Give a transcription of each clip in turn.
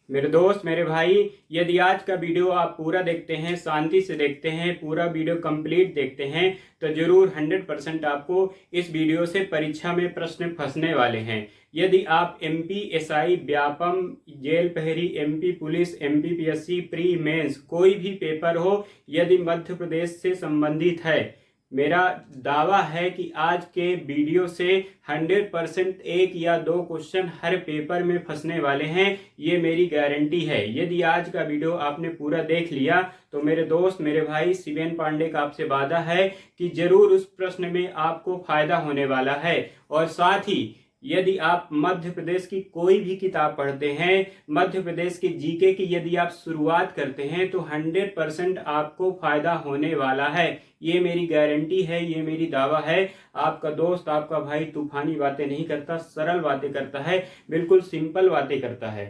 मेरे दोस्त मेरे भाई, यदि आज का वीडियो आप पूरा देखते हैं, शांति से देखते हैं, पूरा वीडियो कंप्लीट देखते हैं तो जरूर 100% आपको इस वीडियो से परीक्षा में प्रश्न फंसने वाले हैं। यदि आप एमपी एसआई, व्यापम, जेल प्रहरी, MP police, MPPSC, pre mains कोई भी पेपर हो, यदि मध्य प्रदेश से संबंधित है, मेरा दावा है कि आज के वीडियो से 100% एक या दो क्वेश्चन हर पेपर में फंसने वाले हैं। ये मेरी गारंटी है। यदि आज का वीडियो आपने पूरा देख लिया तो मेरे दोस्त मेरे भाई, शिवेन पांडे का आपसे वादा है कि जरूर उस प्रश्न में आपको फायदा होने वाला है। और साथ ही यदि आप मध्य प्रदेश की कोई भी किताब पढ़ते हैं, मध्य प्रदेश के जीके की यदि आप शुरुआत करते हैं तो 100% आपको फायदा होने वाला है। ये मेरी गारंटी है, ये मेरी दावा है। आपका दोस्त आपका भाई तूफानी बातें नहीं करता, सरल बातें करता है, बिल्कुल सिंपल बातें करता है।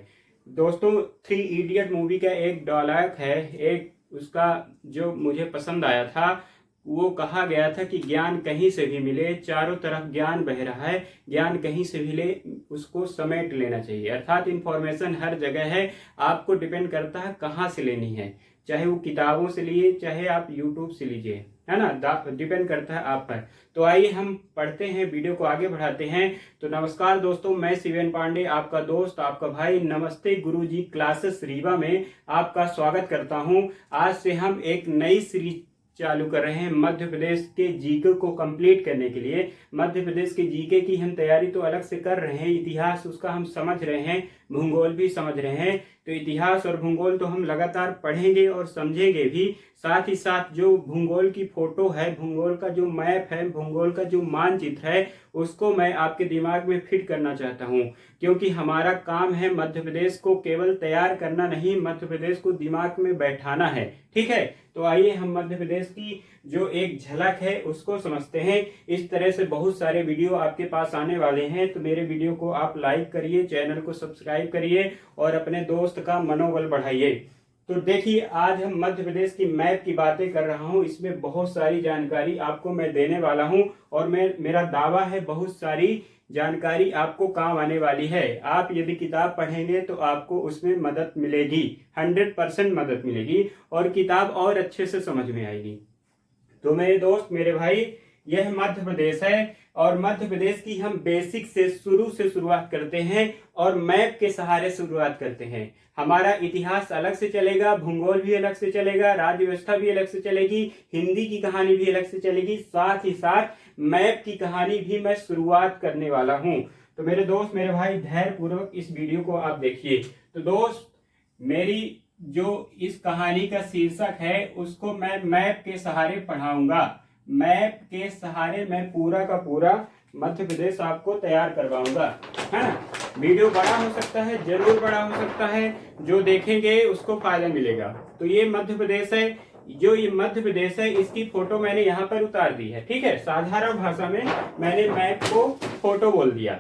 दोस्तों, 3 इडियट मूवी का एक डायलॉग है, एक उसका जो मुझे पसंद आया था, वो कहा गया था कि ज्ञान कहीं से भी मिले, चारों तरफ ज्ञान बह रहा है, ज्ञान कहीं से भी मिले, उसको समेट लेना चाहिए। अर्थात इंफॉर्मेशन हर जगह है, आपको डिपेंड करता है कहाँ से लेनी है, चाहे वो किताबों से लिए, चाहे आप यूट्यूब से लीजिए, है ना, डिपेंड करता है आप पर। तो आइए हम पढ़ते हैं, वीडियो को आगे बढ़ाते हैं। तो नमस्कार दोस्तों, मैं शिवेन पांडे, आपका दोस्त आपका भाई, नमस्ते गुरुजी क्लासेस रीवा में आपका स्वागत करता हूं। आज से हम एक नई सीरीज चालू कर रहे हैं मध्य प्रदेश के जीके को कंप्लीट करने के लिए। मध्य प्रदेश के जीके की हम तैयारी तो अलग से कर रहे हैं, इतिहास उसका हम समझ रहे हैं, भूगोल भी समझ रहे हैं। तो इतिहास और भूगोल तो हम लगातार पढ़ेंगे और समझेंगे भी। साथ ही साथ जो भूगोल की फोटो है, भूगोल का जो मैप है, भूगोल का जो मानचित्र है, उसको मैं आपके दिमाग में फिट करना चाहता हूँ। क्योंकि हमारा काम है मध्य प्रदेश को केवल तैयार करना नहीं, मध्य प्रदेश को दिमाग में बैठाना है। ठीक है, तो आइए हम मध्य प्रदेश की जो एक झलक है उसको समझते हैं। इस तरह से बहुत सारे वीडियो आपके पास आने वाले हैं, तो मेरे वीडियो को आप लाइक करिए, चैनल को सब्सक्राइब करिए और अपने दोस्त का मनोबल बढ़ाइए। तो देखिए, आज हम मध्य प्रदेश की मैप की बातें कर रहा हूं। इसमें बहुत सारी जानकारी आपको मैं देने वाला हूं और मेरा दावा है बहुत सारी जानकारी आपको काम आने वाली है। आप यदि किताब पढ़ेंगे तो आपको उसमें मदद मिलेगी, 100% मदद मिलेगी और किताब और अच्छे से समझ में आएगी। तो मेरे दोस्त मेरे भाई, यह मध्य प्रदेश है और मध्य प्रदेश की हम बेसिक से शुरुआत करते हैं और मैप के सहारे शुरुआत करते हैं। हमारा इतिहास अलग से चलेगा, भूगोल भी अलग से चलेगा, राज्य व्यवस्था भी अलग से चलेगी, हिंदी की कहानी भी अलग से चलेगी, साथ ही साथ मैप की कहानी भी मैं शुरुआत करने वाला हूं। तो मेरे दोस्त मेरे भाई, धैर्य पूर्वक इस वीडियो को आप देखिए। तो दोस्त, मेरी जो इस कहानी का शीर्षक है उसको मैं मैप के सहारे पढ़ाऊंगा। मैप के सहारे मैं पूरा का पूरा मध्य प्रदेश आपको तैयार करवाऊंगा, है ना। वीडियो बड़ा हो सकता है, जरूर बड़ा हो सकता है, जो देखेंगे उसको फायदा मिलेगा। तो ये मध्य प्रदेश है, जो ये मध्य प्रदेश है इसकी फोटो मैंने यहाँ पर उतार दी है। ठीक है, साधारण भाषा में मैंने मैप को फोटो बोल दिया।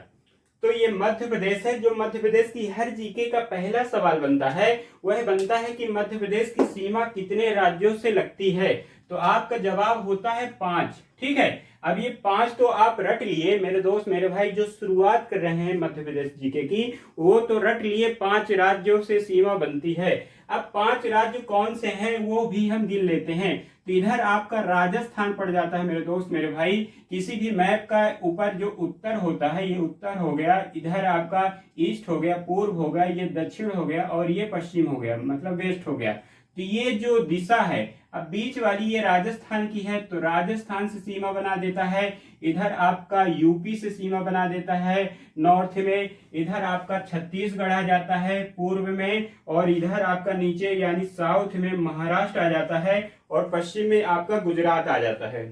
तो ये मध्य प्रदेश है। जो मध्य प्रदेश की हर जीके का पहला सवाल बनता है वह बनता है कि मध्य प्रदेश की सीमा कितने राज्यों से लगती है। तो आपका जवाब होता है 5। ठीक है, अब ये 5 तो आप रट लिए मेरे दोस्त मेरे भाई, जो शुरुआत कर रहे हैं मध्य प्रदेश जीके की, वो तो रट लिए 5 राज्यों से सीमा बनती है। अब 5 राज्य कौन से हैं वो भी हम गिन लेते हैं। तो इधर आपका राजस्थान पड़ जाता है मेरे दोस्त मेरे भाई। किसी भी मैप का ऊपर जो उत्तर होता है, ये उत्तर हो गया, इधर आपका ईस्ट हो गया, पूर्व हो गया, ये दक्षिण हो गया और ये पश्चिम हो गया, मतलब वेस्ट हो गया। तो ये जो दिशा है, अब बीच वाली ये राजस्थान की है, तो राजस्थान से सीमा बना देता है। इधर आपका यूपी से सीमा बना देता है नॉर्थ में, इधर आपका छत्तीसगढ़ आ जाता है पूर्व में, और इधर आपका नीचे यानी साउथ में महाराष्ट्र आ जाता है और पश्चिम में आपका गुजरात आ जाता है।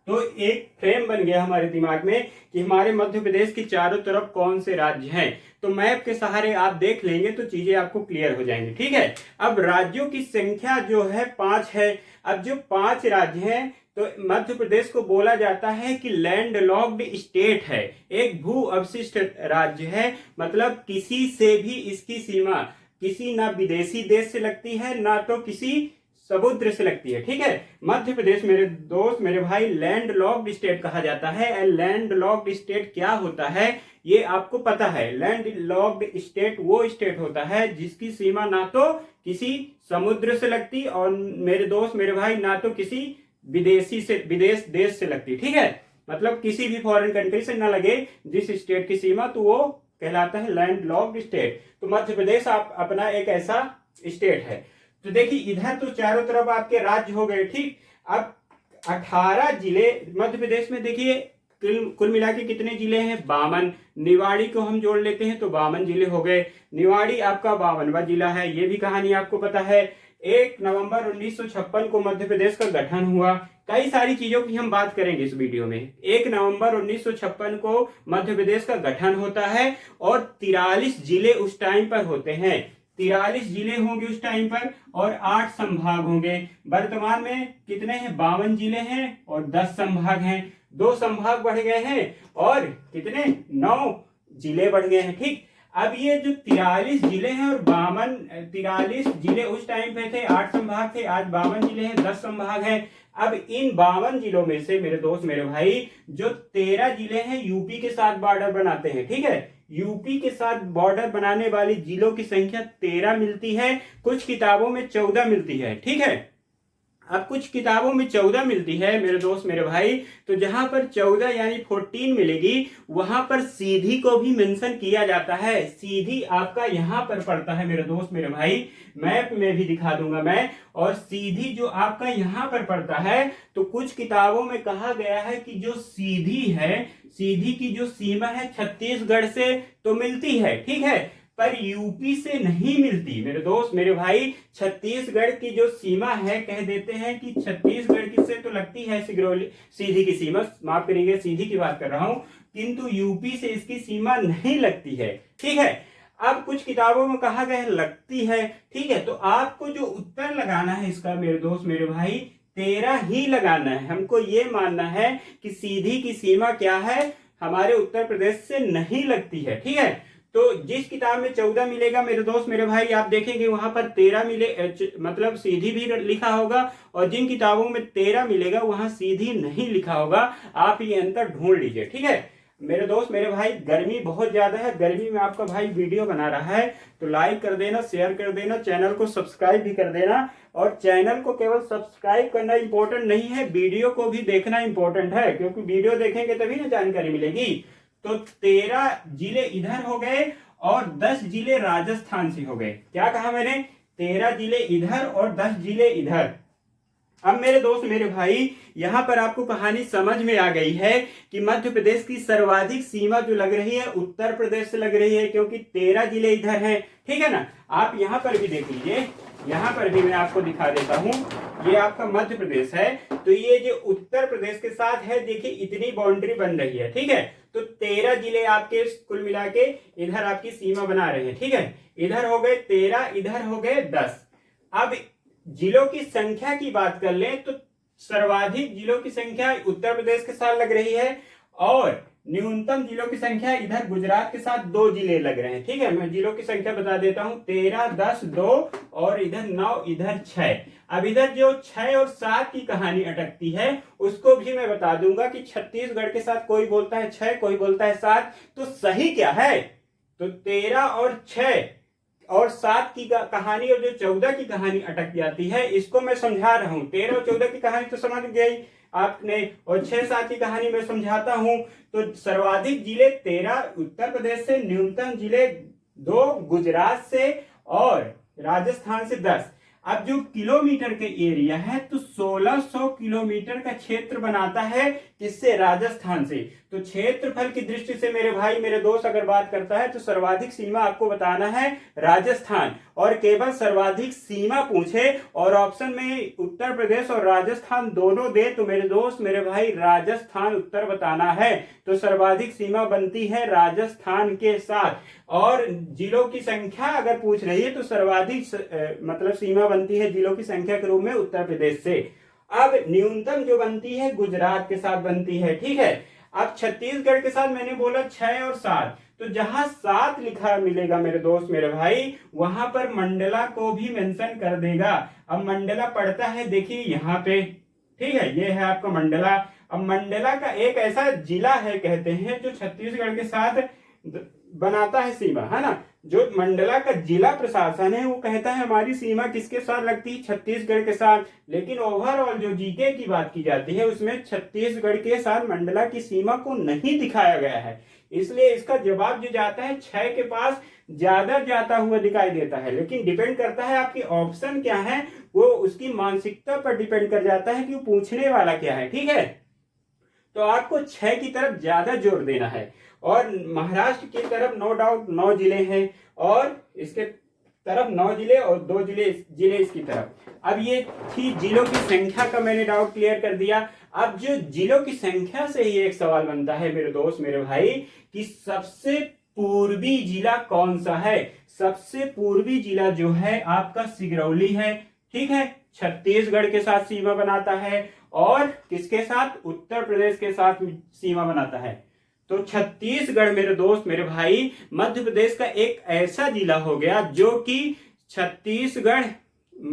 तो एक फ्रेम बन गया हमारे दिमाग में कि हमारे मध्य प्रदेश की चारों तरफ कौन से राज्य हैं। तो मैप के सहारे आप देख लेंगे तो चीजें आपको क्लियर हो जाएंगी। ठीक है, अब राज्यों की संख्या जो है 5 है। अब जो 5 राज्य हैं, तो मध्य प्रदेश को बोला जाता है कि लैंडलॉक्ड स्टेट है, एक भू अवशिष्ट राज्य है। मतलब किसी से भी इसकी सीमा किसी ना विदेशी देश से लगती है, ना तो किसी समुद्र से लगती है। ठीक है, मध्य प्रदेश मेरे दोस्त मेरे भाई लैंड लॉक्ड स्टेट कहा जाता है। लैंड लॉक्ड स्टेट क्या होता है ये आपको पता है। लैंड लॉक्ड स्टेट वो स्टेट होता है जिसकी सीमा ना तो किसी समुद्र से लगती और मेरे दोस्त मेरे भाई ना तो किसी विदेश देश से लगती, ठीक है। मतलब किसी भी फॉरेन कंट्री से ना लगे जिस स्टेट की सीमा, तो वो कहलाता है लैंड लॉक्ड स्टेट। तो मध्य प्रदेश आप अपना एक ऐसा स्टेट है। तो देखिए इधर तो चारों तरफ आपके राज्य हो गए, ठीक। अब 18 जिले मध्य प्रदेश में, देखिए कुल मिला के कितने जिले हैं, 52। निवाड़ी को हम जोड़ लेते हैं तो 52 जिले हो गए। निवाड़ी आपका 52वां जिला है, ये भी कहानी आपको पता है। 1 नवंबर 1956 को मध्य प्रदेश का गठन हुआ। कई सारी चीजों की हम बात करेंगे इस वीडियो में। 1 नवंबर 1956 को मध्य प्रदेश का गठन होता है और 43 जिले उस टाइम पर होते हैं। 43 जिले होंगे उस टाइम पर और 8 संभाग होंगे। वर्तमान में कितने हैं, 52 जिले हैं और 10 संभाग हैं। 2 संभाग बढ़ गए हैं और कितने, 9 जिले बढ़ गए हैं, ठीक। अब ये जो 43 जिले हैं और 43 जिले उस टाइम पे थे, 8 संभाग थे, आज 52 जिले हैं, 10 संभाग हैं। अब इन 52 जिलों में से मेरे दोस्त मेरे भाई जो 13 जिले हैं यूपी के साथ बॉर्डर बनाते हैं, ठीक है। यूपी के साथ बॉर्डर बनाने वाली जिलों की संख्या 13 मिलती है, कुछ किताबों में 14 मिलती है, ठीक है। अब कुछ किताबों में 14 मिलती है मेरे दोस्त मेरे भाई। तो जहां पर 14 यानी 14 मिलेगी वहां पर सीधी को भी मेंशन किया जाता है। सीधी आपका यहां पर पड़ता है मेरे दोस्त मेरे भाई, मैप में भी दिखा दूंगा मैं। और सीधी जो आपका यहां पर पड़ता है, तो कुछ किताबों में कहा गया है कि जो सीधी है, सीधी की जो सीमा है छत्तीसगढ़ से तो मिलती है, ठीक है, पर यूपी से नहीं मिलती मेरे दोस्त मेरे भाई। छत्तीसगढ़ की जो सीमा है, कह देते हैं कि छत्तीसगढ़ की से तो लगती है सिगरौली सीधी की सीमा, माफ करिएगा सीधी की बात कर रहा हूं, किंतु यूपी से इसकी सीमा नहीं लगती है, ठीक है। अब कुछ किताबों में कहा गया है लगती है, ठीक है। तो आपको जो उत्तर लगाना है इसका मेरे दोस्त मेरे भाई 13 ही लगाना है। हमको ये मानना है कि सीधी की सीमा क्या है, हमारे उत्तर प्रदेश से नहीं लगती है, ठीक है। तो जिस किताब में 14 मिलेगा मेरे दोस्त मेरे भाई, आप देखेंगे वहां पर 13 मिले, मतलब सीधी भी लिखा होगा, और जिन किताबों में 13 मिलेगा वहां सीधी नहीं लिखा होगा। आप ये अंतर ढूंढ लीजिए, ठीक है मेरे दोस्त मेरे भाई। गर्मी बहुत ज्यादा है, गर्मी में आपका भाई वीडियो बना रहा है, तो लाइक कर देना, शेयर कर देना, चैनल को सब्सक्राइब भी कर देना। और चैनल को केवल सब्सक्राइब करना इंपॉर्टेंट नहीं है, वीडियो को भी देखना इंपॉर्टेंट है, क्योंकि वीडियो देखेंगे तभी ना जानकारी मिलेगी। तो 13 जिले इधर हो गए और 10 जिले राजस्थान से हो गए। क्या कहा मैंने, 13 जिले इधर और 10 जिले इधर। अब मेरे दोस्त मेरे भाई यहां पर आपको कहानी समझ में आ गई है कि मध्य प्रदेश की सर्वाधिक सीमा जो लग रही है उत्तर प्रदेश से लग रही है, क्योंकि 13 जिले इधर हैं, ठीक है ना। आप यहां पर भी देख लीजिए, यहां पर भी मैं आपको दिखा देता हूं, ये आपका मध्य प्रदेश है, तो ये जो उत्तर प्रदेश के साथ है, देखिए इतनी बाउंड्री बन रही है, ठीक है। तो 13 जिले आपके कुल मिला के इधर आपकी सीमा बना रहे हैं, ठीक है। इधर हो गए 13, इधर हो गए 10। अब जिलों की संख्या की बात कर लें तो सर्वाधिक जिलों की संख्या उत्तर प्रदेश के साथ लग रही है और न्यूनतम जिलों की संख्या इधर गुजरात के साथ 2 जिले लग रहे हैं, ठीक है। मैं जिलों की संख्या बता देता हूं, 13, 10, 2 और इधर 9, इधर 6। अब इधर जो 6 और 7 की कहानी अटकती है उसको भी मैं बता दूंगा कि छत्तीसगढ़ के साथ कोई बोलता है 6, कोई बोलता है 7, तो सही क्या है। तो 13 और 6 और 7 की कहानी और जो 14 की कहानी अटक जाती है, इसको मैं समझा रहा हूं। 13 और 14 की कहानी तो समझ गई आपने, और 6-7 की कहानी मैं समझाता हूं। तो सर्वाधिक जिले 13 उत्तर प्रदेश से, न्यूनतम जिले 2 गुजरात से और राजस्थान से 10। अब जो किलोमीटर के एरिया है तो 1600 किलोमीटर का क्षेत्र बनाता है, किससे, राजस्थान से। तो क्षेत्रफल की दृष्टि से मेरे भाई मेरे दोस्त अगर बात करता है तो सर्वाधिक सीमा आपको बताना है राजस्थान, और केवल सर्वाधिक सीमा पूछे और ऑप्शन में उत्तर प्रदेश और राजस्थान दोनों दे तो मेरे दोस्त मेरे भाई राजस्थान उत्तर बताना है। तो सर्वाधिक सीमा बनती है राजस्थान के साथ, और जिलों की संख्या अगर पूछ रही है तो सर्वाधिक मतलब सीमा बनती है जिलों की संख्या के रूप में उत्तर प्रदेश से। अब न्यूनतम जो बनती है गुजरात के साथ बनती है, ठीक है। अब छत्तीसगढ़ के साथ मैंने बोला 6 और 7, तो जहां 7 लिखा मिलेगा मेरे दोस्त मेरे भाई वहां पर मंडला को भी मेंशन कर देगा। अब मंडला पड़ता है देखिए यहाँ पे, ठीक है, ये है आपका मंडला। अब मंडला का एक ऐसा जिला है कहते हैं जो छत्तीसगढ़ के साथ बनाता है सीमा, है ना। जो मंडला का जिला प्रशासन है वो कहता है हमारी सीमा किसके साथ लगती है, छत्तीसगढ़ के साथ। लेकिन ओवरऑल जो जीके की बात की जाती है उसमें छत्तीसगढ़ के साथ मंडला की सीमा को नहीं दिखाया गया है, इसलिए इसका जवाब जो जाता है 6 के पास ज्यादा जाता हुआ दिखाई देता है। लेकिन डिपेंड करता है आपकी ऑप्शन क्या है, वो उसकी मानसिकता पर डिपेंड कर जाता है कि वो पूछने वाला क्या है, ठीक है। तो आपको 6 की तरफ ज्यादा जोर देना है। और महाराष्ट्र की तरफ नो डाउट 9 जिले हैं और इसके तरफ 9 जिले और 2 जिले इसकी तरफ। अब ये थी जिलों की संख्या का, मैंने डाउट क्लियर कर दिया। अब जो जिलों की संख्या से ही एक सवाल बनता है मेरे दोस्त मेरे भाई कि सबसे पूर्वी जिला कौन सा है। सबसे पूर्वी जिला जो है आपका सिगरौली है, ठीक है। छत्तीसगढ़ के साथ सीमा बनाता है और किसके साथ, उत्तर प्रदेश के साथ सीमा बनाता है। तो छत्तीसगढ़ मेरे दोस्त मेरे भाई मध्य प्रदेश का एक ऐसा जिला हो गया जो कि छत्तीसगढ़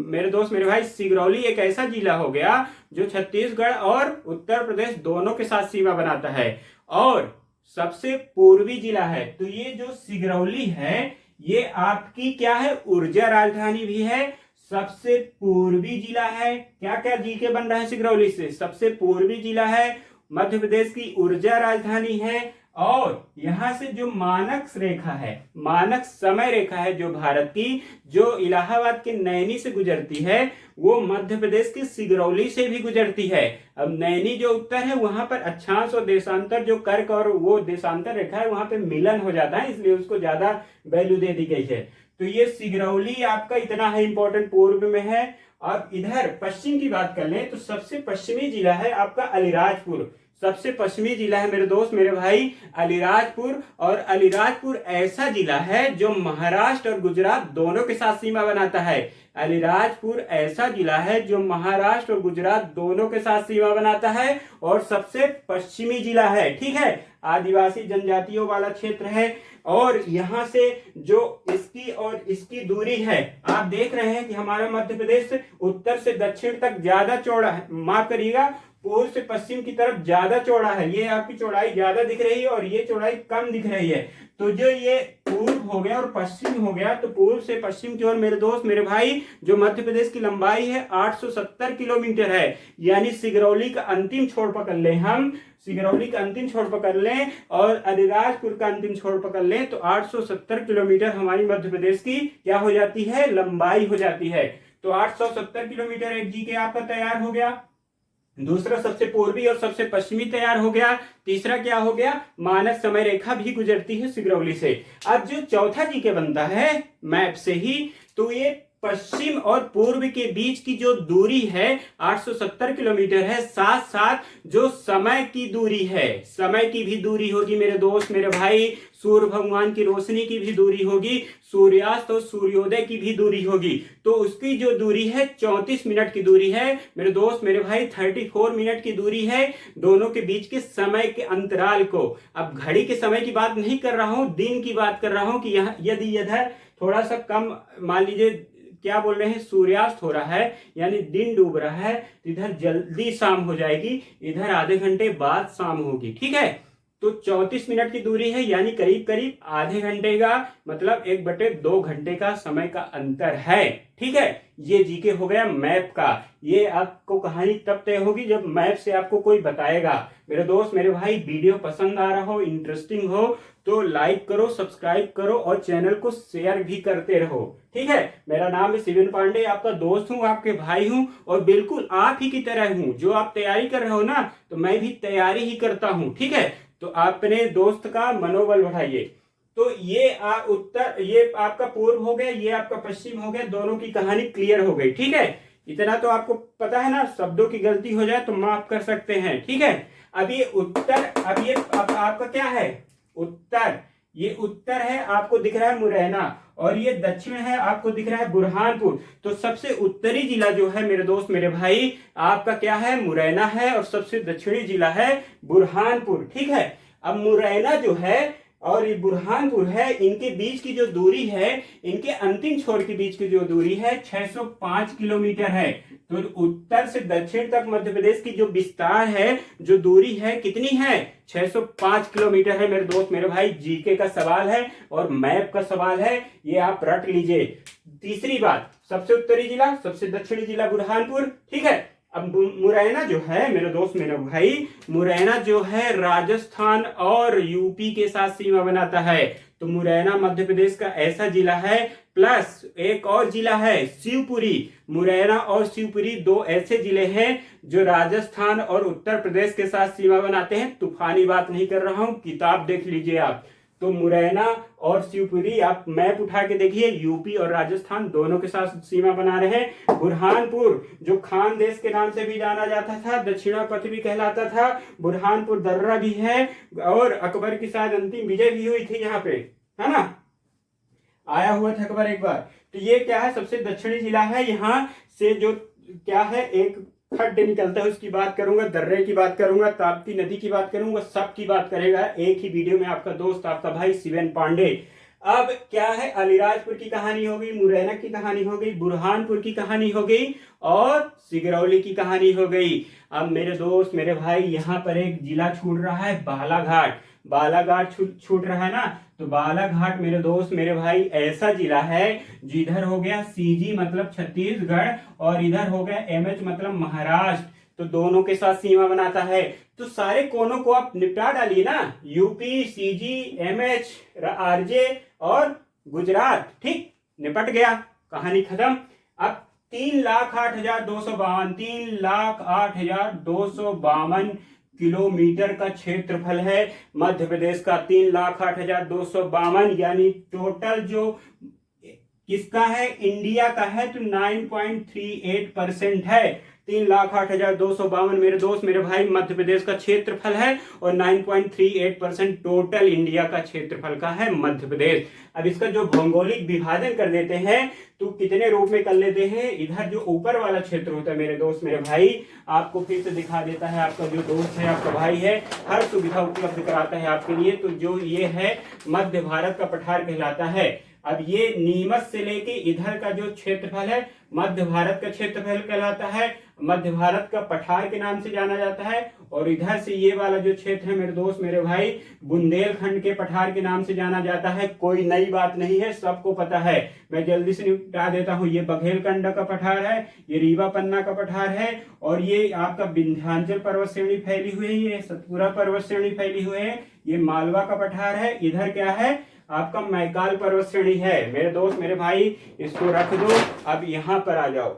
मेरे दोस्त मेरे भाई सिगरौली एक ऐसा जिला हो गया जो छत्तीसगढ़ और उत्तर प्रदेश दोनों के साथ सीमा बनाता है और सबसे पूर्वी जिला है। तो ये जो सिगरौली है ये आपकी क्या है, ऊर्जा राजधानी भी है, सबसे पूर्वी जिला है। क्या क्या जीके बन रहा है सिगरौली से, सबसे पूर्वी जिला है, मध्य प्रदेश की ऊर्जा राजधानी है और यहां से जो मानक रेखा है, मानक समय रेखा है जो भारत की, जो इलाहाबाद के नैनी से गुजरती है वो मध्य प्रदेश के सिगरौली से भी गुजरती है। अब नैनी जो उत्तर है वहां पर अक्षांश और देशांतर जो कर्क और वो देशांतर रेखा है वहां पे मिलन हो जाता है, इसलिए उसको ज्यादा वैल्यू दे दी गई है। तो ये सिगरौली आपका इतना है इंपॉर्टेंट, पूर्व में है। अब इधर पश्चिम की बात कर लें तो सबसे पश्चिमी जिला है आपका अलीराजपुर। सबसे पश्चिमी जिला है मेरे दोस्त मेरे भाई अलीराजपुर। और अलीराजपुर ऐसा जिला है जो महाराष्ट्र और गुजरात दोनों के साथ सीमा बनाता है। अलीराजपुर ऐसा जिला है जो महाराष्ट्र और गुजरात दोनों के साथ सीमा बनाता है और सबसे पश्चिमी जिला है, ठीक है। आदिवासी जनजातियों वाला क्षेत्र है और यहां से जो इसकी और इसकी दूरी है, आप देख रहे हैं कि हमारा मध्य प्रदेश उत्तर से दक्षिण तक ज्यादा चौड़ा है, माफ करिएगा पूर्व से पश्चिम की तरफ ज्यादा चौड़ा है। ये आपकी चौड़ाई ज्यादा दिख रही है और ये चौड़ाई कम दिख रही है। तो जो ये पूर्व हो गया और पश्चिम हो गया, तो पूर्व से पश्चिम की ओर मेरे दोस्त मेरे भाई जो मध्य प्रदेश की लंबाई है 870 किलोमीटर है। यानी सिगरौली का अंतिम छोर पकड़ लें, हम सिगरौली का अंतिम छोर पकड़ लें और अलीराजपुर का अंतिम छोर पकड़ लें तो 870 किलोमीटर हमारी मध्य प्रदेश की क्या हो जाती है, लंबाई हो जाती है। तो 870 किलोमीटर एक जीके आपका तैयार हो गया। दूसरा सबसे पूर्वी और सबसे पश्चिमी तैयार हो गया। तीसरा क्या हो गया, मानक समय रेखा भी गुजरती है सिगरौली से। अब जो चौथा जीके बनता है मैप से ही, तो ये पश्चिम और पूर्व के बीच की जो दूरी है 870 किलोमीटर है, साथ साथ जो समय की दूरी है, समय की भी दूरी होगी मेरे दोस्त मेरे भाई, सूर्य भगवान की रोशनी की भी दूरी होगी, सूर्यास्त और सूर्योदय की भी दूरी होगी। तो उसकी जो दूरी है 34 मिनट की दूरी है मेरे दोस्त मेरे भाई, 34 मिनट की दूरी है दोनों के बीच के समय के अंतराल को। अब घड़ी के समय की बात नहीं कर रहा हूं, दिन की बात कर रहा हूं कि यहाँ यदि इधर थोड़ा सा कम मान लीजिए क्या बोल रहे हैं, सूर्यास्त हो रहा है यानी दिन डूब रहा है, तो इधर जल्दी शाम हो जाएगी, इधर आधे घंटे बाद शाम होगी, ठीक है। तो 34 मिनट की दूरी है यानी करीब करीब आधे घंटे का, मतलब 1/2 घंटे का समय का अंतर है, ठीक है। ये जीके हो गया मैप का। ये आपको कहानी तब तय होगी जब मैप से आपको कोई बताएगा। मेरे दोस्त मेरे भाई वीडियो पसंद आ रहा हो, इंटरेस्टिंग हो तो लाइक करो, सब्सक्राइब करो और चैनल को शेयर भी करते रहो, ठीक है। मेरा नाम है शिवेन पांडे, आपका दोस्त हूँ, आपके भाई हूँ और बिल्कुल आप ही की तरह हूँ। जो आप तैयारी कर रहे हो ना, तो मैं भी तैयारी ही करता हूँ, ठीक है। तो अपने दोस्त का मनोबल बढ़ाइए। तो ये उत्तर, ये आपका पूर्व हो गया, ये आपका पश्चिम हो गया, दोनों की कहानी क्लियर हो गई, ठीक है। इतना तो आपको पता है ना, शब्दों की गलती हो जाए तो माफ कर सकते हैं, ठीक है। अब ये उत्तर, अब ये आपका क्या है, उत्तर, ये उत्तर है आपको दिख रहा है मुरैना और ये दक्षिण है आपको दिख रहा है बुरहानपुर। तो सबसे उत्तरी जिला जो है मेरे दोस्त मेरे भाई आपका क्या है, मुरैना है और सबसे दक्षिणी जिला है बुरहानपुर, ठीक है। अब मुरैना जो है और ये बुरहानपुर है, इनके बीच की जो दूरी है, इनके अंतिम छोर के बीच की जो दूरी है 605 किलोमीटर है। तो उत्तर से दक्षिण तक मध्य प्रदेश की जो विस्तार है, जो दूरी है, कितनी है? 605 किलोमीटर है मेरे दोस्त मेरे भाई। जीके का सवाल है और मैप का सवाल है, ये आप रट लीजिए। तीसरी बात, सबसे उत्तरी जिला, सबसे दक्षिणी जिला बुरहानपुर, ठीक है। अब मुरैना जो है मेरे दोस्त मेरे भाई, मुरैना जो है राजस्थान और यूपी के साथ सीमा बनाता है। तो मुरैना मध्य प्रदेश का ऐसा जिला है, प्लस एक और जिला है शिवपुरी। मुरैना और शिवपुरी दो ऐसे जिले हैं जो राजस्थान और उत्तर प्रदेश के साथ सीमा बनाते हैं। तूफानी बात नहीं कर रहा हूं, किताब देख लीजिए आप। तो मुरैना और शिवपुरी आप मैप उठा के देखिए, यूपी और राजस्थान दोनों के साथ सीमा बना रहे हैं। बुरहानपुर जो खान देश के नाम से भी जाना जाता था, दक्षिणापथ भी कहलाता था, बुरहानपुर दर्रा भी है, और अकबर की शायद अंतिम विजय भी हुई थी यहाँ पे, है ना, आया हुआ था अकबर एक बार। तो ये क्या है, सबसे दक्षिणी जिला है। यहाँ से जो क्या है, एक खड्ड निकलता है, उसकी बात करूंगा, दर्रे की बात करूंगा, ताप्ती नदी की बात करूंगा, सब की बात करेगा एक ही वीडियो में आपका दोस्त आपका भाई शिवेन पांडे। अब क्या है, अलीराजपुर की कहानी हो गई, मुरैना की कहानी हो गई, बुरहानपुर की कहानी हो गई और सिगरौली की कहानी हो गई। अब मेरे दोस्त मेरे भाई, यहाँ पर एक जिला छूट रहा है, बालाघाट। बालाघाट छूट रहा है ना, तो बालाघाट मेरे दोस्त मेरे भाई ऐसा जिला है जिधर हो गया सीजी मतलब छत्तीसगढ़, और इधर हो गया एमएच मतलब महाराष्ट्र। तो दोनों के साथ सीमा बनाता है। तो सारे कोनों को आप निपटा डालिए ना, यूपी, सीजी, एमएच, आरजे और गुजरात, ठीक, निपट गया, कहानी खत्म। अब 3,08,252 3,08,252 किलोमीटर का क्षेत्रफल है मध्य प्रदेश का। 3,08,252 यानी टोटल जो किसका है, इंडिया का है, तो 9.38% है। 3,08,252 मेरे दोस्त मेरे भाई मध्य प्रदेश का क्षेत्रफल है, और 9.38% टोटल इंडिया का क्षेत्रफल का है मध्य प्रदेश। अब इसका जो भौगोलिक विभाजन कर देते हैं तो कितने रूप में कर लेते हैं, इधर जो ऊपर वाला क्षेत्र होता है मेरे दोस्त मेरे भाई, आपको फिर से दिखा देता है, आपका जो दोस्त है आपका भाई है, हर सुविधा उपलब्ध कराता है आपके लिए। तो जो ये है मध्य भारत का पठार कहलाता है। अब ये नीमच से लेके इधर का जो क्षेत्रफल है मध्य भारत का क्षेत्रफल कहलाता है, मध्य भारत का पठार के नाम से जाना जाता है। और इधर से ये वाला जो क्षेत्र है मेरे दोस्त मेरे भाई, बुंदेलखंड के पठार के नाम से जाना जाता है। कोई नई बात नहीं है, सबको पता है, मैं जल्दी से निपटा देता हूँ। ये बघेलखंड का पठार है, ये रीवा पन्ना का पठार है, और ये आपका विंध्याचल पर्वत श्रेणी फैली हुई है, ये सतपुरा पर्वत श्रेणी फैली हुई है, ये मालवा का पठार है, इधर क्या है आपका मैकाल पर्वत श्रेणी है। मेरे दोस्त मेरे भाई इसको रख दो, अब यहां पर आ जाओ,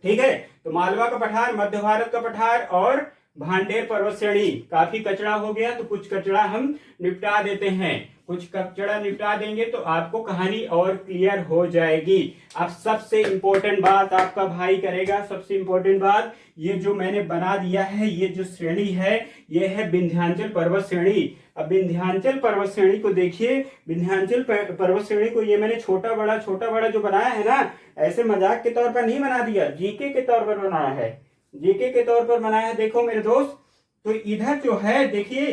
ठीक है। तो मालवा का पठार, मध्य भारत का पठार और भांडेर पर्वत श्रेणी। काफी कचरा हो गया तो कुछ कचरा हम निपटा देते हैं, कुछ कचरा निपटा देंगे तो आपको कहानी और क्लियर हो जाएगी। अब सबसे इंपॉर्टेंट बात आपका भाई करेगा, सबसे इंपॉर्टेंट बात, ये जो मैंने बना दिया है, ये जो श्रेणी है ये है विंध्याचल पर्वत श्रेणी। अब विंध्याचल पर्वत श्रेणी को देखिए, विंध्याचल पर्वत श्रेणी को ये मैंने छोटा बड़ा जो बनाया है ना, ऐसे मजाक के तौर पर नहीं बना दिया, जीके के तौर पर बनाया है, जीके के तौर पर बनाया है। देखो मेरे दोस्त, तो इधर जो है देखिए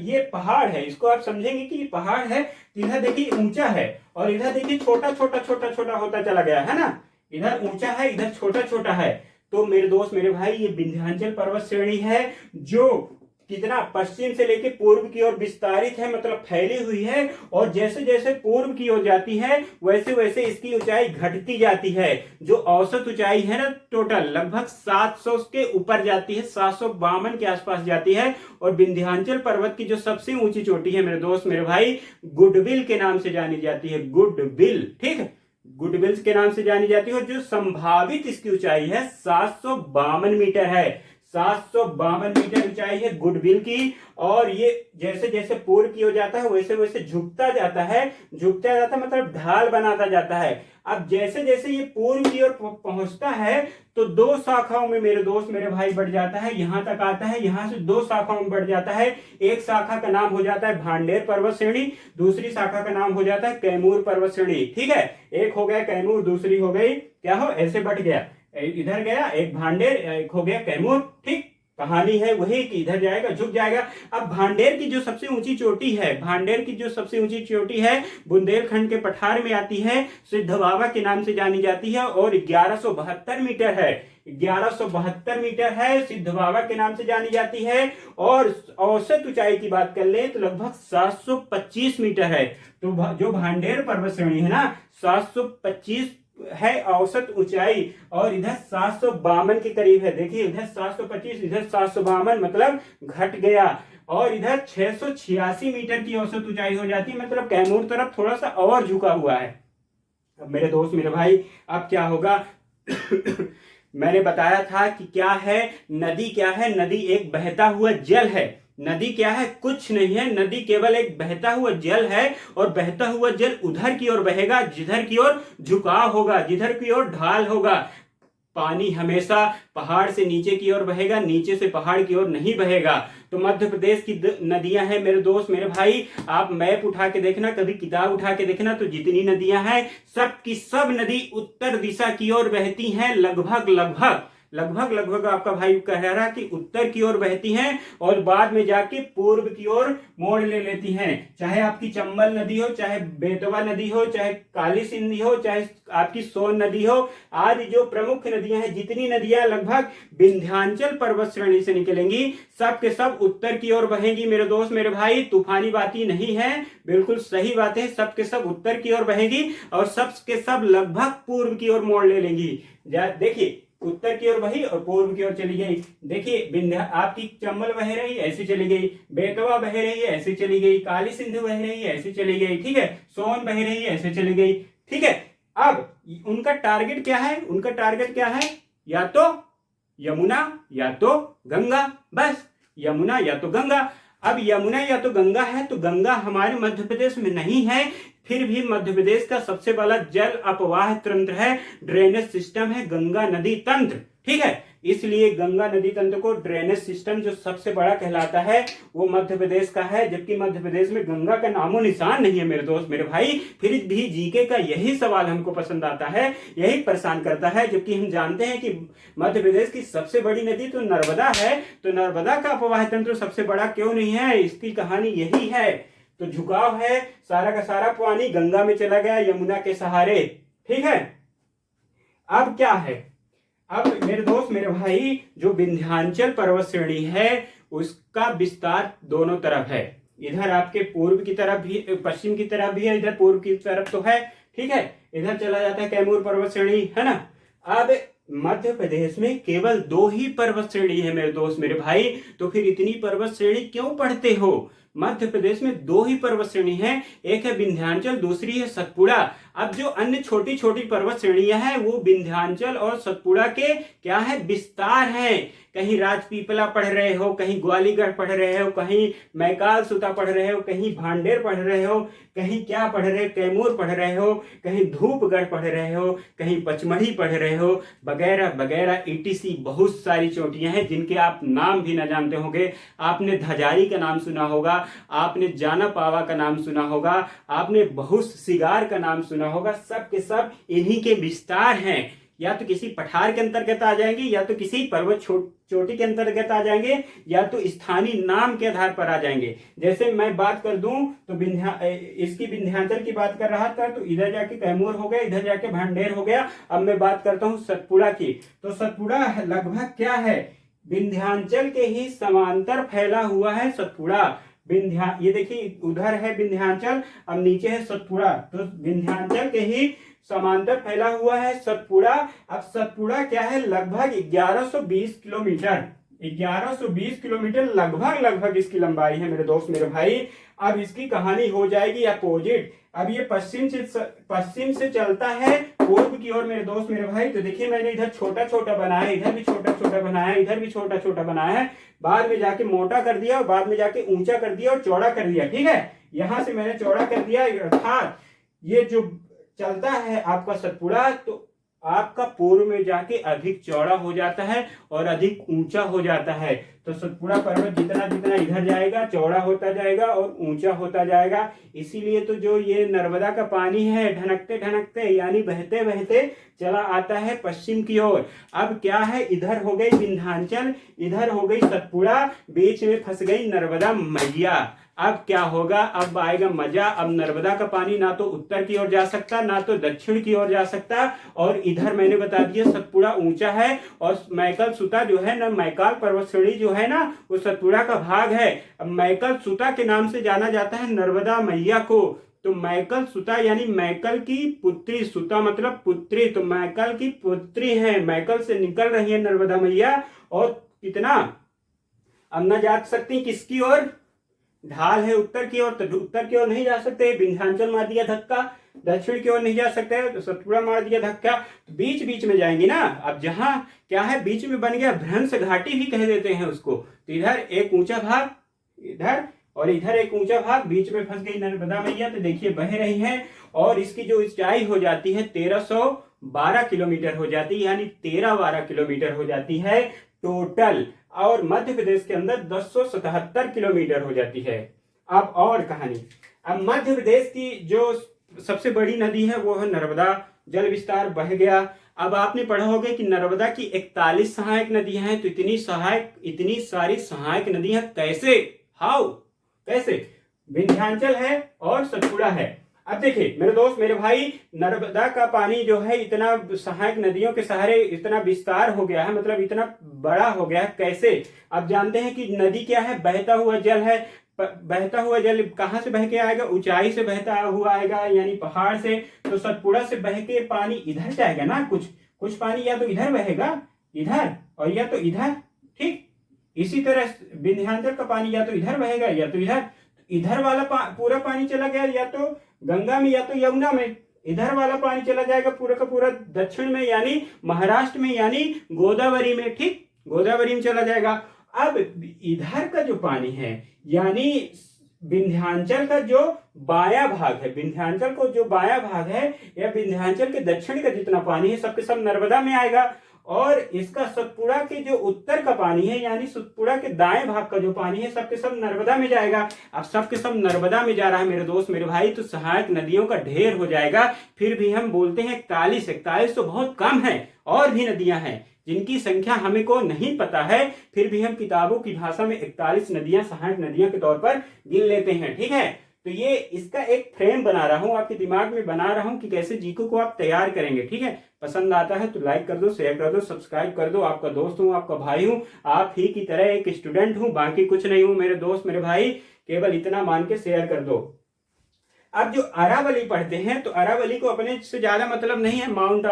ये पहाड़ है, इसको आप समझेंगे कि ये पहाड़ है। इधर देखिए ऊंचा है और इधर देखिए छोटा छोटा होता चला गया है ना, इधर ऊंचा है इधर छोटा छोटा है। तो मेरे दोस्त मेरे भाई ये विंध्याचल पर्वत श्रेणी है जो कितना पश्चिम से लेकर पूर्व की ओर विस्तारित है, मतलब फैली हुई है। और जैसे जैसे पूर्व की ओर जाती है वैसे वैसे इसकी ऊंचाई घटती जाती है। जो औसत ऊंचाई है ना टोटल लगभग 700 के ऊपर जाती है, 752 के आसपास जाती है। और विंध्याचल पर्वत की जो सबसे ऊंची चोटी है मेरे दोस्त मेरे भाई, गुडविल के नाम से जानी जाती है, गुडविल, ठीक है, गुडविल के नाम से जानी जाती है। और जो संभावित इसकी ऊंचाई है 752 मीटर है, 752 मीटर ऊंचाई है गुडविल की। और ये जैसे जैसे पूर्व की हो जाता है वैसे वैसे झुकता जाता है मतलब ढाल बनाता जाता है। अब जैसे जैसे ये पूर्व की ओर पहुंचता है तो दो शाखाओं में मेरे दोस्त मेरे भाई बढ़ जाता है, यहां तक आता है, यहां से दो शाखाओं में बढ़ जाता है। एक शाखा का नाम हो जाता है भांडेर पर्वत श्रेणी, दूसरी शाखा का नाम हो जाता है कैमूर पर्वत श्रेणी, ठीक है। एक हो गया कैमूर, दूसरी हो गई क्या हो, ऐसे बढ़ गया, इधर गया एक भांडेर, एक हो गया कैमूर, ठीक। कहानी है वही कि इधर जाएगा झुक जाएगा। अब भांडेर की जो सबसे ऊंची चोटी है, भांडेर की जो सबसे ऊंची चोटी है बुंदेलखंड के पठार में आती है, सिद्ध बाबा के नाम से जानी जाती है और 1172 मीटर है। 1172 मीटर है, सिद्ध बाबा के नाम से जानी जाती है। और औसत ऊंचाई की बात कर ले तो लगभग 725 मीटर है। तो जो भांडेर पर्वत श्रेणी है ना 725 है औसत ऊंचाई, और इधर 752 के करीब है। देखिए इधर 725 इधर 752 मतलब घट गया। और इधर 686 मीटर की औसत ऊंचाई हो जाती है, मतलब कैमूर तरफ थोड़ा सा और झुका हुआ है। अब मेरे दोस्त मेरे भाई अब क्या होगा मैंने बताया था कि क्या है नदी, क्या है नदी एक बहता हुआ जल है। नदी क्या है, कुछ नहीं है, नदी केवल एक बहता हुआ जल है। और बहता हुआ जल उधर की ओर बहेगा जिधर की ओर झुकाव होगा, जिधर की ओर ढाल होगा। पानी हमेशा पहाड़ से नीचे की ओर बहेगा, नीचे से पहाड़ की ओर नहीं बहेगा। तो मध्य प्रदेश की नदियां हैं मेरे दोस्त मेरे भाई, आप मैप उठा के देखना, कभी किताब उठा के देखना, तो जितनी नदियां हैं सब की सब नदी उत्तर दिशा की ओर बहती हैं। लगभग लगभग लगभग लगभग आपका भाई कह रहा है कि उत्तर की ओर बहती हैं और बाद में जाके पूर्व की ओर मोड़ ले लेती हैं। चाहे आपकी चंबल नदी हो, चाहे बेतवा नदी हो, चाहे काली सिंधी हो, चाहे आपकी सोन नदी हो, आज जो प्रमुख नदियां हैं, जितनी नदियां लगभग विंध्याचल पर्वत श्रेणी से निकलेंगी सब के सब उत्तर की ओर बहेंगी मेरे दोस्त मेरे भाई। तूफानी बातें नहीं है, बिल्कुल सही बात है, सब के सब उत्तर की ओर बहेंगी और सब के सब लगभग पूर्व की ओर मोड़ ले लेंगी। देखिए उत्तर की ओर बही और पूर्व की ओर चली गई। देखिए विंध्या आपकी चंबल बह रही ऐसी चली गई, बेतवा बह रही है ऐसी चली गई, काली सिंधु बह रही है ऐसी चली गई, ठीक है, सोन बह रही है ऐसे चली गई, ठीक है। अब उनका टारगेट क्या है, उनका टारगेट क्या है, या तो यमुना या तो गंगा, बस यमुना या तो गंगा। अब यमुना या तो गंगा है, तो गंगा हमारे मध्य प्रदेश में नहीं है, फिर भी मध्य प्रदेश का सबसे बड़ा जल अपवाह तंत्र है, ड्रेनेज सिस्टम है गंगा नदी तंत्र, ठीक है। इसलिए गंगा नदी तंत्र को ड्रेनेज सिस्टम जो सबसे बड़ा कहलाता है वो मध्य प्रदेश का है, जबकि मध्य प्रदेश में गंगा का नामो निशान नहीं है मेरे दोस्त मेरे भाई। फिर भी जीके का यही सवाल हमको पसंद आता है, यही परेशान करता है, जबकि हम जानते हैं कि मध्य प्रदेश की सबसे बड़ी नदी तो नर्मदा है, तो नर्मदा का अपवाह तंत्र सबसे बड़ा क्यों नहीं है, इसकी कहानी यही है। तो झुकाव है, सारा का सारा पानी गंगा में चला गया यमुना के सहारे, ठीक है। अब क्या है, अब मेरे दोस्त मेरे भाई जो विंध्याचल पर्वत श्रेणी है उसका विस्तार दोनों तरफ है, इधर आपके पूर्व की तरफ भी, पश्चिम की तरफ भी है, इधर पूर्व की तरफ तो है, ठीक है। इधर चला जाता है कैमूर पर्वत श्रेणी, है ना। अब मध्य प्रदेश में केवल 2 ही पर्वत श्रेणी है मेरे दोस्त मेरे भाई, तो फिर इतनी पर्वत श्रेणी क्यों पढ़ते हो। मध्य प्रदेश में 2 ही पर्वत श्रेणी है, एक है विंध्याचल, दूसरी है सतपुड़ा। अब जो अन्य छोटी छोटी पर्वत श्रेणियां हैं वो विंध्याचल और सतपुड़ा के क्या है, विस्तार है। कहीं राजपीपला पढ़ रहे हो, कहीं ग्वालीगढ़ पढ़ रहे हो, कहीं मैकाल सुता पढ़ रहे हो, कहीं भांडेर पढ़ रहे हो, कहीं क्या पढ़ रहे हो, कैमूर पढ़ रहे हो, कहीं धूपगढ़ पढ़ रहे हो, कहीं पचमढ़ी पढ़ रहे हो, वगैरह वगैरह ईटीसी बहुत सारी चोटियां हैं जिनके आप नाम भी न जानते होंगे। आपने धजारी का नाम सुना होगा, आपने जाना पावा का नाम सुना होगा, आपने बहुत सिगार का नाम सुना होगा, सब के सब इन्हीं के विस्तार हैं। या तो किसी पठार के अंतर्गत आ जाएंगे, या तो किसी पर्वत चोटी के अंतर्गत आ जाएंगे, या तो स्थानीय नाम के आधार पर आ जाएंगे। जैसे मैं बात कर दूं तो इसकी विंध्याचल की बात कर रहा था, तो इधर जाके कैमूर हो गया, इधर जाके भांडेर हो गया। अब मैं बात करता हूं सतपुड़ा की, तो सतपुड़ा लगभग क्या है, विंध्याचल के ही समांतर फैला हुआ है सतपुड़ा। ये देखिए उधर है विंध्याचल, अब नीचे है सतपुड़ा, तो विंध्याचल के ही समांतर फैला हुआ है सतपुड़ा। अब सतपुड़ा क्या है, लगभग 1120 किलोमीटर, 1120 किलोमीटर लगभग लगभग इसकी लंबाई है मेरे दोस्त मेरे भाई। अब इसकी कहानी हो जाएगी अपोजिट। अब ये पश्चिम से चलता है पूर्व की ओर मेरे दोस्त मेरे भाई। तो देखिए मैंने इधर छोटा छोटा बनाया, इधर भी छोटा छोटा बनाया, इधर भी छोटा छोटा बनाया है, बाद में जाके मोटा कर दिया और बाद में जाके ऊंचा कर दिया और चौड़ा कर दिया, ठीक है। यहां से मैंने चौड़ा कर दिया, अर्थात ये जो चलता है आपका सतपुड़ा, तो आपका पूर्व में जाके अधिक चौड़ा हो जाता है और अधिक ऊंचा हो जाता है। तो सतपुड़ा पर्वत जितना जितना इधर जाएगा चौड़ा होता जाएगा और ऊंचा होता जाएगा। इसीलिए तो जो ये नर्मदा का पानी है ढनकते ढनकते यानी बहते बहते चला आता है पश्चिम की ओर। अब क्या है, इधर हो गई विंध्याचल, इधर हो गई सतपुड़ा, बीच में फंस गई नर्मदा मैया। अब क्या होगा, अब आएगा मजा। अब नर्मदा का पानी ना तो उत्तर की ओर जा सकता ना तो दक्षिण की ओर जा सकता। और इधर मैंने बता दिया सतपुड़ा ऊंचा है और मैकल सुता जो है ना, मैकाल पर्वत श्रेणी जो है ना, वो सतपुड़ा का भाग है। अब मैकल सुता के नाम से जाना जाता है नर्मदा मैया को। तो मैकल सुता यानी मैकल की पुत्री, सुता मतलब पुत्री, तो मैकल की पुत्री है, मैकल से निकल रही है नर्मदा मैया। और कितना, अब न जा सकती किसकी ओर, ढाल है उत्तर की ओर, तो उत्तर की ओर नहीं जा सकते, विंध्याचल मार दिया धक्का। दक्षिण की ओर नहीं जा सकते तो सतपुड़ा मार दिया धक्का, तो बीच बीच में जाएंगे ना। अब जहां क्या है, बीच में बन गया भ्रंश घाटी भी कह देते हैं उसको। तो इधर एक ऊंचा भाग, इधर और इधर एक ऊंचा भाग, बीच में फंस गई नर्मदा मैया। तो देखिए बह रही है और इसकी जो ऊंचाई हो जाती है 1312 किलोमीटर हो जाती है, यानी 13-12 किलोमीटर हो जाती है टोटल। और मध्य प्रदेश के अंदर 1077 किलोमीटर हो जाती है। अब और कहानी, अब मध्य प्रदेश की जो सबसे बड़ी नदी है वो है नर्मदा, जल विस्तार बढ़ गया। अब आपने पढ़ा होगा कि नर्मदा की 41 सहायक नदियां हैं। तो इतनी सारी सहायक नदियां कैसे, हाउ, कैसे, विंध्याचल है और सतपुड़ा है। अब देखिए मेरे दोस्त मेरे भाई, नर्मदा का पानी जो है इतना सहायक नदियों के सहारे इतना विस्तार हो गया है, मतलब इतना बड़ा हो गया है। कैसे, अब जानते हैं कि नदी क्या है, बहता हुआ जल है। बहता हुआ जल कहाँ से बह के आएगा, ऊंचाई से बहता हुआ आएगा, यानी पहाड़ से। तो सतपुड़ा से बह के पानी इधर जाएगा ना, कुछ पानी या तो इधर बहेगा, इधर, और या तो इधर, ठीक। इसी तरह विंध्याचल का पानी या तो इधर बहेगा या तो इधर। इधर वाला पूरा पानी चला गया या तो गंगा में या तो यमुना में। इधर वाला पानी चला जाएगा पूरा का पूरा दक्षिण में, यानी महाराष्ट्र में, यानी गोदावरी में, ठीक, गोदावरी में चला जाएगा। अब इधर का जो पानी है, यानी विंध्याचल का जो बायां भाग है, विंध्याचल को जो बायां भाग है या विंध्याचल के दक्षिण का जितना पानी है सबके सब नर्मदा में आएगा। और इसका सतपुड़ा के जो उत्तर का पानी है, यानी सतपुड़ा के दाएं भाग का जो पानी है सबके सब नर्मदा में जाएगा। अब सबके सब नर्मदा में जा रहा है मेरे दोस्त मेरे भाई, तो सहायक नदियों का ढेर हो जाएगा। फिर भी हम बोलते हैं 41 तो बहुत कम है, और भी नदियां हैं जिनकी संख्या हमें को नहीं पता है, फिर भी हम किताबों की भाषा में 41 नदियां सहायक नदियों के तौर पर गिन लेते हैं, ठीक है। तो ये इसका एक फ्रेम बना रहा हूं, आपके दिमाग में बना रहा हूं कि कैसे जीको को आप तैयार करेंगे, ठीक है। पसंद आता है तो लाइक कर दो, शेयर कर दो, सब्सक्राइब कर दो। आपका दोस्त हूं, आपका भाई हूं, आप ही की तरह एक स्टूडेंट हूं, बाकी कुछ नहीं हूं मेरे दोस्त मेरे भाई, केवल इतना मान के शेयर कर दो। अब जो अरावली पढ़ते हैं तो अरावली को अपने से ज्यादा मतलब नहीं है, माउंट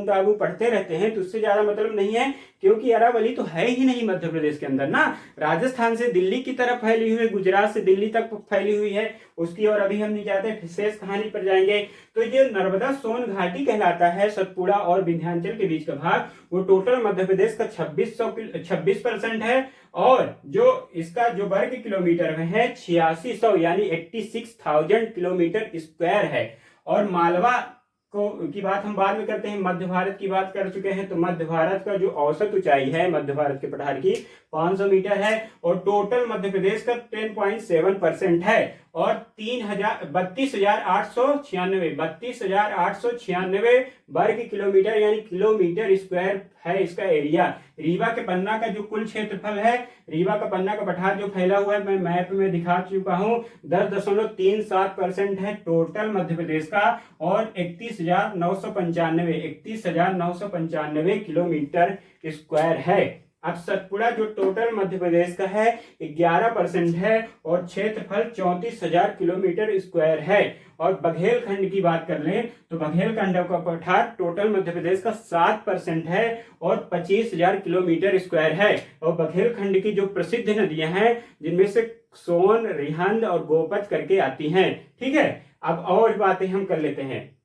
आबू पढ़ते रहते हैं तो उससे ज्यादा मतलब नहीं है, क्योंकि अरावली तो है ही नहीं मध्य प्रदेश के अंदर ना। राजस्थान से दिल्ली की तरफ फैली हुई है, गुजरात से दिल्ली तक फैली हुई है, उसकी और अभी हम नहीं जाते, विशेष कहानी पर जाएंगे। तो ये नर्मदा सोन घाटी कहलाता है, सतपुड़ा और विंध्याचल के बीच का भाग, वो टोटल मध्य प्रदेश का 26% है। और जो इसका जो वर्ग किलोमीटर में है 8600 यानी 86,000 किलोमीटर स्क्वायर है। और मालवा की बात हम बाद में करते हैं, मध्य भारत की बात कर चुके हैं। तो मध्य भारत का जो औसत ऊंचाई है मध्य भारत के पठार की 500 मीटर है, और टोटल मध्य प्रदेश का 10.7% है। और 32,896 वर्ग किलोमीटर यानी किलोमीटर स्क्वायर है इसका एरिया। रीवा के पन्ना का जो कुल क्षेत्रफल है, रीवा का पन्ना का पठार जो फैला हुआ है, मैं मैप में दिखा चुका हूं, 10.37% है टोटल मध्य प्रदेश का। और 31,995 किलोमीटर स्क्वायर है। अब सतपुड़ा जो टोटल मध्य प्रदेश का है 11% है, और क्षेत्रफल 34,000 किलोमीटर स्क्वायर है। और बघेलखंड की बात कर लें तो बघेलखंड का पठार टोटल मध्य प्रदेश का 7% है और 25,000 किलोमीटर स्क्वायर है। और बघेलखंड की जो प्रसिद्ध नदियां हैं जिनमें से सोन, रिहंद और गोपच करके आती हैं, ठीक है। अब और बातें हम कर लेते हैं।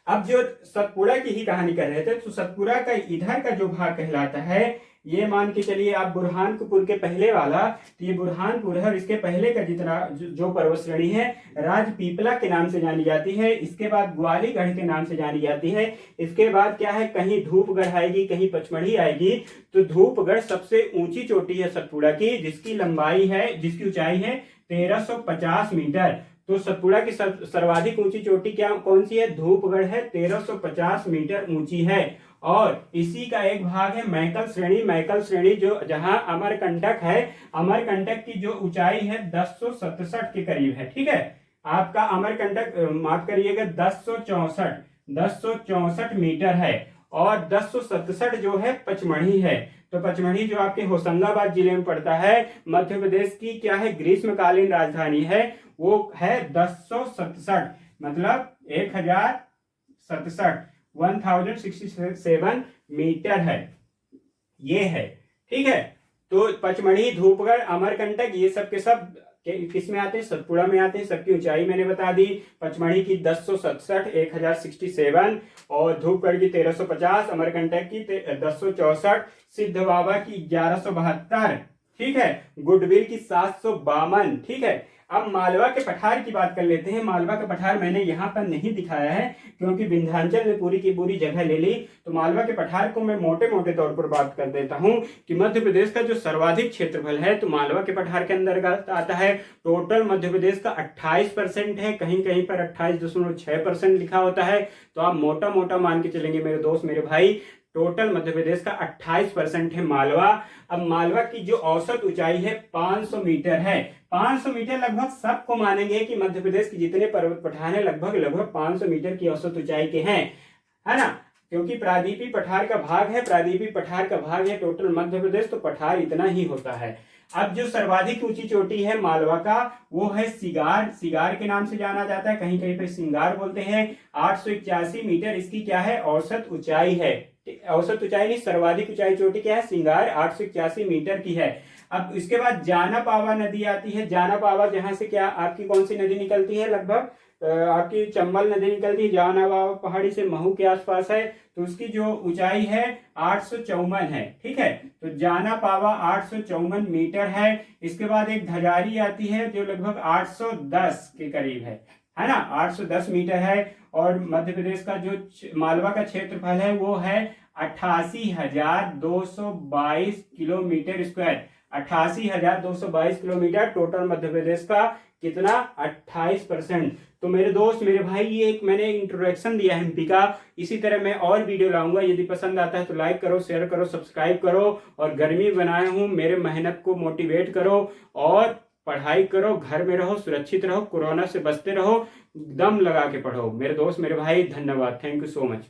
अब जो सतपुड़ा की ही कहानी कर रहे थे, तो सतपुड़ा का इधर का जो भाग कहलाता है, ये मान के चलिए आप बुरहानपुर के पहले वाला, तो ये बुरहानपुर है, और इसके पहले का जितना जो पर्वत श्रेणी है राजपीपला के नाम से जानी जाती है। इसके बाद ग्वालीगढ़ के नाम से जानी जाती है। इसके बाद क्या है, कहीं धूपगढ़ आएगी, कहीं पचमढ़ी आएगी। तो धूपगढ़ सबसे ऊंची चोटी है सतपुड़ा की, जिसकी लंबाई है, जिसकी ऊंचाई है 1350 मीटर। तो सतपुड़ा की सर्वाधिक ऊंची चोटी क्या कौन सी है, धूपगढ़ है, 1350 मीटर ऊंची है। और इसी का एक भाग है मैकल श्रेणी। मैकल श्रेणी जो जहां अमरकंटक है, अमरकंटक की जो ऊंचाई है 1067 के करीब है। ठीक है, आपका अमरकंटक माफ करिएगा 1064 मीटर है। और 1067 जो है पचमढ़ी है। तो पचमढ़ी जो आपके होशंगाबाद जिले में पड़ता है, मध्य प्रदेश की क्या है, ग्रीष्मकालीन राजधानी है, वो है 1067, मतलब 1067 मीटर है, ये है। ठीक है, तो पचमढ़ी, धूपगढ़, अमरकंटक ये सब के सब किस में आते हैं, सतपुड़ा में आते हैं। सबकी ऊंचाई मैंने बता दी, पचमढ़ी की 1067 1067, और धूपगढ़ की 1350, अमरकंटक की 1064, सिद्ध बाबा की 1172, ठीक है, गुडविल की 752। ठीक है, अब मालवा के पठार की बात कर लेते हैं। मालवा का पठार मैंने यहाँ पर नहीं दिखाया है, क्योंकि विंध्याचल ने पूरी की पूरी जगह ले ली। तो मालवा के पठार को मैं मोटे मोटे तौर पर बात कर देता हूँ कि मध्य प्रदेश का जो सर्वाधिक क्षेत्रफल है, तो मालवा के पठार के अंतर्गत आता है। टोटल मध्य प्रदेश का 28% है, कहीं कहीं पर 28.6% लिखा होता है। तो आप मोटा मोटा मान के चलेंगे मेरे दोस्त, मेरे भाई, टोटल मध्य प्रदेश का 28% है मालवा। अब मालवा की जो औसत ऊंचाई है 500 मीटर है। 500 मीटर लगभग सबको मानेंगे कि मध्य प्रदेश के जितने पर्वत पठार हैं लगभग 500 मीटर की औसत ऊंचाई के हैं, है ना, क्योंकि प्रादीपी पठार का भाग है, प्रादीपी पठार का भाग है टोटल मध्य प्रदेश, तो पठार इतना ही होता है। अब जो सर्वाधिक ऊंची चोटी है मालवा का, वो है सिगार। सिगार के नाम से जाना जाता है, कहीं कहीं पे सिंगार बोलते हैं। 881 मीटर इसकी क्या है, औसत ऊंचाई है। औसत ऊंचाई नहीं, सर्वाधिक ऊंचाई चोटी क्या है, सिंगार, 881 मीटर की है। अब इसके बाद जाना पावा नदी आती है। जाना पावा जहां से क्या आपकी कौन सी नदी निकलती है, लगभग आपकी चंबल नदी निकलती है। जाना पावा पहाड़ी से महू के आसपास है, तो उसकी जो ऊंचाई है 854 है। ठीक है, तो जाना पावा 854 मीटर है। इसके बाद एक धजारी आती है जो लगभग 810 के करीब है ना, 810 मीटर है। और मध्य प्रदेश का जो मालवा का क्षेत्रफल है वो है 88,222 kilometre square. 88,222 kilometre total Madhya Pradesh का कितना, 28%। तो मेरे दोस्त, मेरे भाई, ये एक मैंने इंट्रोडक्शन दिया है एमपी का। इसी तरह मैं और वीडियो लाऊंगा। यदि पसंद आता है तो लाइक करो, शेयर करो, सब्सक्राइब करो। और गर्मी बनाया हूं, मेरे मेहनत को मोटिवेट करो और पढ़ाई करो, घर में रहो, सुरक्षित रहो, कोरोना से बचते रहो, दम लगा के पढ़ो। मेरे दोस्त, मेरे भाई, धन्यवाद, थैंक यू सो मच।